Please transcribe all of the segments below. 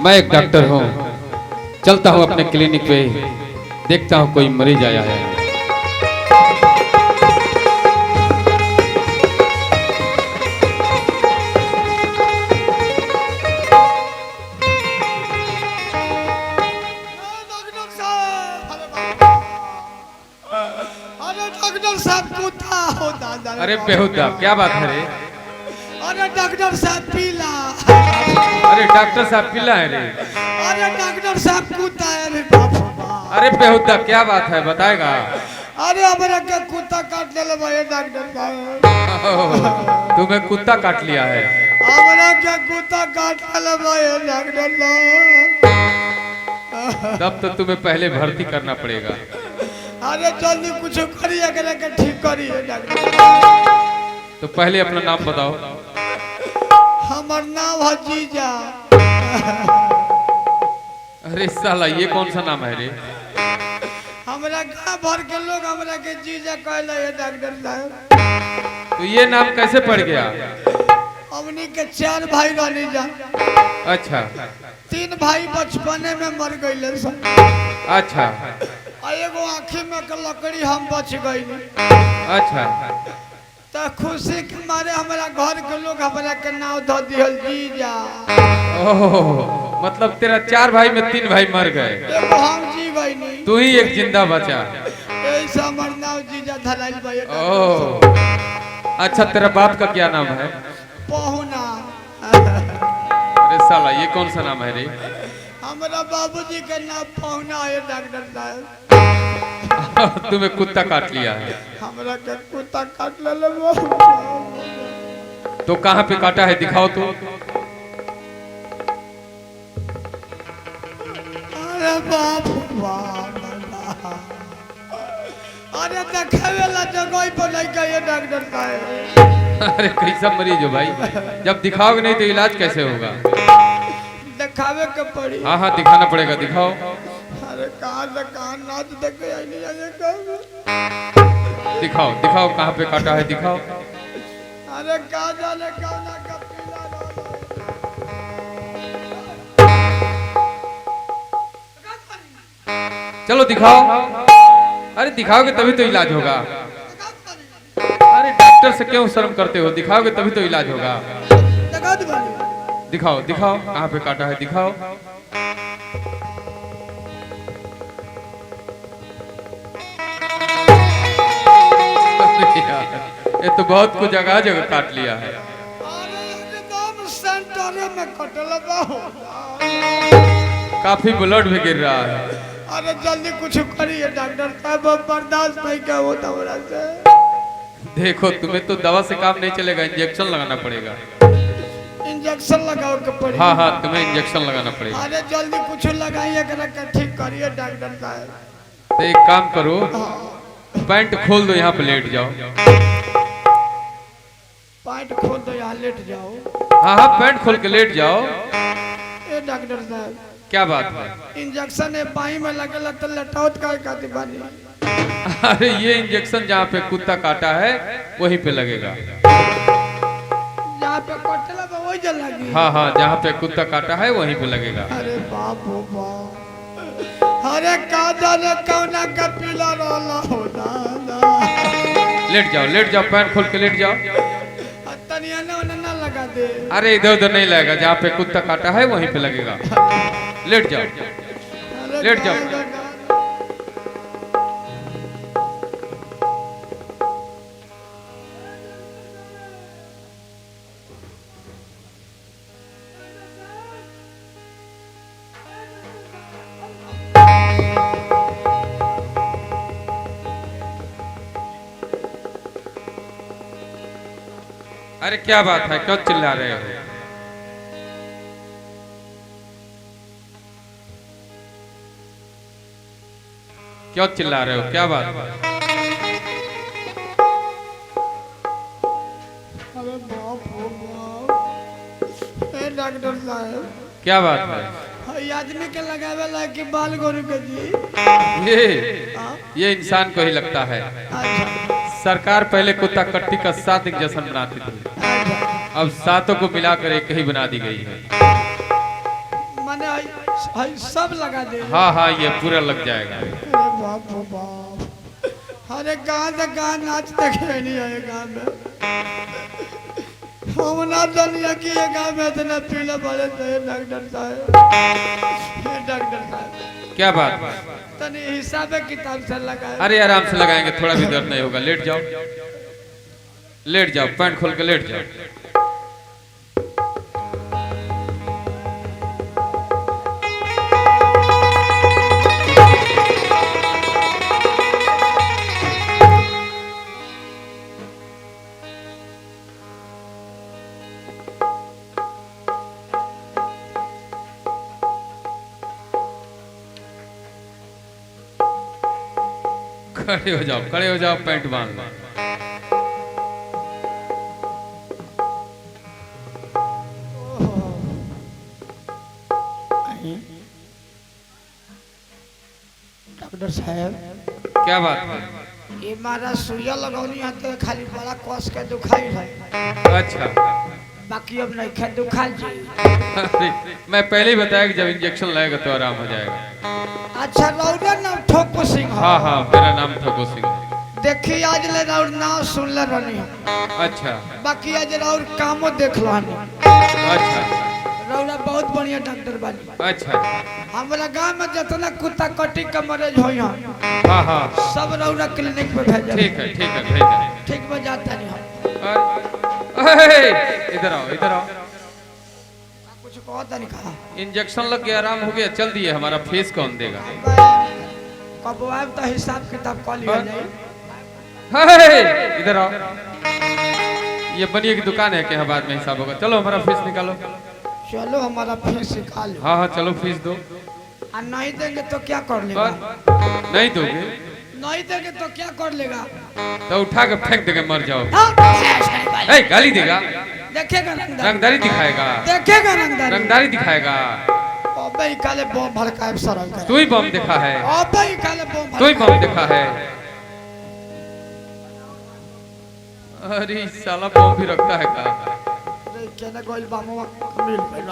मैं एक डॉक्टर हूँ, चलता हूँ अपने क्लिनिक पे, देखता हूँ कोई मरीज आया है। डॉक्टर साहब कुत्ता हो दादा। अरे बेहुदा, क्या बात है रे? अरे डॉक्टर साहब पीला। अरे डॉक्टर साहब पिल्ला है रे? अरे डॉक्टर साहब कुत्ता है रे बाप। अरे बेहुदा, क्या बात है, बताएगा? अरे हमारा क्या कुत्ता काट ले भाई डॉक्टर साहब। तुम्हें कुत्ता काट लिया है? हमारा क्या कुत्ता काट ले भाई डॉक्टर साहब। तब तो तुम्हें पहले भर्ती करना पड़ेगा। अरे जल्दी कुछ करिए, अगर के ठीक करिए डॉक्टर। तो पहले अपना नाम बताओ। हमार नाम है जीजा। अरे साला, ये कौन सा नाम है रे? हमारा गांव भर के लोग हमारा के जीजा कहले है डॉक्टर साहब। तो ये नाम कैसे पड़ गया? हमनी के 4 भाई रहनी जा। अच्छा 3 भाई बचपने में मर गए सब। अच्छा एगो आँखी में के लकड़ी हम बच गई। अच्छा। तो खुशी के मारे हमारा घर के लोग हमारा के नाम धो दिहल जीजा। ओह, मतलब तेरा 4 भाई में 3 भाई मर गए, एगो हम जी गई नहीं। तू ही एक जिंदा बचा। ऐसा हमार नाम जीजा धराइल भाई। ओह अच्छा, तेरा बाप का क्या नाम है? पहुना। अरे साला, ये कौन सा नाम है रे? हमारा बाबूजी के नाम पहुना है डॉक्टर साहब। तुम्हें कुत्ता काट लिया है? हमारा के कुत्ता काट ले वो। तो कहाँ पे काटा है, दिखाओ तो। अरे बाप अरे देखावे ला जगह पर नहीं गए डॉक्टर साहब। अरे कैसा मरीज हो भाई, जब दिखाओगे नहीं तो इलाज कैसे होगा? दिखावे के पड़ी। हाँ हाँ, दिखाना पड़ेगा, दिखाओ। अरे कहाँ से कहाँ नाच देखे आई नहीं आए कब। दिखाओ दिखाओ, कहाँ पे काटा है, दिखाओ। अरे कहाँ जाने कहाँ ना कब पीला चलो दिखाओ। अरे दिखाओगे तभी तो इलाज होगा। अरे डॉक्टर से क्यों शर्म करते हो, दिखाओगे तभी तो इलाज होगा। दिखाओ दिखाओ, कहाँ पे काटा है, दिखाओ। ये तो बहुत कुछ जगह जगह काट लिया है। अरे एकदम सेंटर में कटल बाहु। काफी ब्लड भी गिर रहा है। अरे जल्दी कुछ करिए डॉक्टर साहब, बर्दाश्त नहीं क्या होता हमरा से। देखो, तुम्हें तो दवा से काम नहीं चलेगा, इंजेक्शन लगाना पड़ेगा। इंजेक्शन लगाओ के पड़ी। हाँ हाँ, तुम्हें इंजेक्शन लगाना पड़ेगा। अरे जल्दी कुछ लगाइए, ठीक करिए डॉक्टर साहब। तो एक काम करो, पैंट खोल दो, यहाँ पे लेट जाओ। पैंट खोल दो, यहाँ लेट जाओ। हाँ हाँ, पैंट खोल के लेट जाओ। ए डॉक्टर साहब, क्या बात है? इंजेक्शन है बाई में लगेला तो लटावत का काती बानी। अरे ये इंजेक्शन जहाँ पे कुत्ता काटा है वहीं पे लगेगा। जहाँ पे कटला बा वही जल लगी। हाँ हाँ, जहाँ पे कुत्ता काटा है वहीं पे लगेगा। अरे बाप रे बाप। अरे का जाने कौना का पीला रोला हो दादा। लेट जाओ, पैंट खोल के लेट जाओ। तनिया ना लगा दे। अरे इधर उधर नहीं लगेगा, जहाँ पे कुत्ता काटा है वहीं पे लगेगा। लेट जाओ, लेट जाओ। अरे क्या बात है, क्यों चिल्ला रहे हो? क्यों चिल्ला रहे हो, क्या बात है? अरे बाप रे बाप। ए डॉक्टर साहब, क्या बात है? ये आदमी के लगावे ला कि बाल गोरू के जी। ये इंसान को ही लगता है। अच्छा सरकार पहले कुत्ता कट्टी का 7 एक जश्न बनाती थी, अब 7 को मिलाकर एक ही बना दी गई है। मन माने हाय सब लगा दे। हाँ हाँ ये पूरा लग जाएगा। अरे बाप रे बाप। अरे गाँव से गाँव नाच देखे नहीं आए गाँव में। हम ना जानिए कि ये गाँव में इतना पीला पड़े थे डॉक्टर साहब। डॉक्टर साहब क्या बात? तनी हिसाब किताब से लगाए। अरे आराम से लगाएंगे, थोड़ा भी दर्द नहीं होगा। लेट जाओ, लेट जाओ, पैंट खोल के लेट जाओ। खड़े हो जाओ, खड़े हो जाओ, पैंट बांध लो। डॉक्टर साहब क्या बात है? ये मारा सुइया लगौनी है तो खाली बड़ा कस के दुखाई है। अच्छा, बाकी अब नहीं खे दुखा जी। अरे, मैं पहले ही बताया कि जब इंजेक्शन लगेगा तो आराम हो जाएगा। अच्छा रौदा नाम ठोको सिंह। हाँ हाँ, मेरा नाम ठोको सिंह है। देखिए आज ले रौर नाम सुन ले रही हूँ। अच्छा बाकी आज रौर कामो देख लो। अच्छा रौरा बहुत बढ़िया डॉक्टर बनी। अच्छा। हमारा गांव में जितना कुत्ता कटी का मरीज हो हाँ हाँ सब रौरा क्लिनिक पे भेज। ठीक है भेज दें। ठीक में जाता नहीं हम। इधर आओ, इधर आओ। कुछ कहता नहीं कहा। इंजेक्शन लग गया, आराम हो गया, चल दिए। हमारा फीस कौन देगा? कब आए तो हिसाब किताब कर लिया जाए। इधर आओ। ये बनिए की दुकान है क्या? बाद में हिसाब होगा। चलो हमारा फीस निकालो। चलो हमारा फीस निकालो। हाँ हाँ चलो फीस दो। और नहीं देंगे तो क्या कर लेगा? नहीं दोगे? नहीं देंगे तो क्या कर लेगा? तो उठा के फेंक देंगे, मर जाओ। हाँ? गाली देगा? देखेगा रंगदारी दिखाएगा? देखेगा रंगदारी दिखाएगा? अबे काले बम भड़काए सर। तू ही बम देखा है? अबे काले बम तू ही बम देखा है? अरे साला बम भी रखता है का? केना गोल बामवा मिल मिल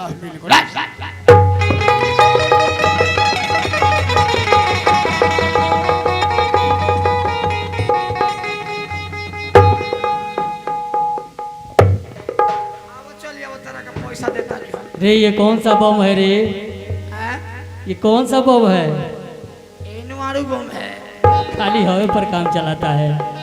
पैसा देता नहीं। रे ये कौन सा बम है रे? ये कौन सा बम है? मारू बम है। खाली हवा पर काम चलाता है।